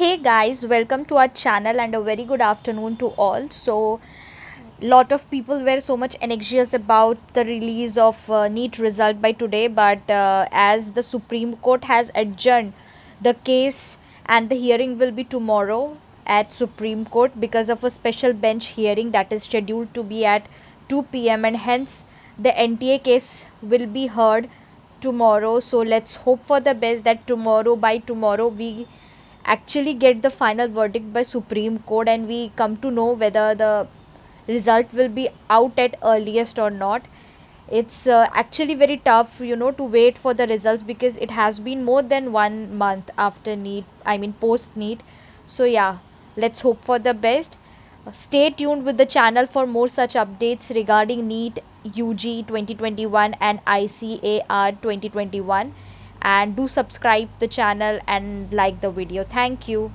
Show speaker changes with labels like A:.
A: Hey guys, welcome to our channel and a very good afternoon to all. Lot of people were so much anxious about the release of NEET result by today, but as the Supreme Court has adjourned the case and the hearing will be tomorrow at Supreme Court because of a special bench hearing that is scheduled to be at 2 p.m. and hence the NTA case will be heard tomorrow. So let's hope for the best that by tomorrow we actually get the final verdict by Supreme Court and we come to know whether the result will be out at earliest or not. It's actually very tough, to wait for the results because it has been more than 1 month after NEET, I mean post NEET. So yeah, let's hope for the best. Stay tuned with the channel for more such updates regarding NEET UG 2021 and ICAR 2021, and do subscribe the channel and like the video. Thank you.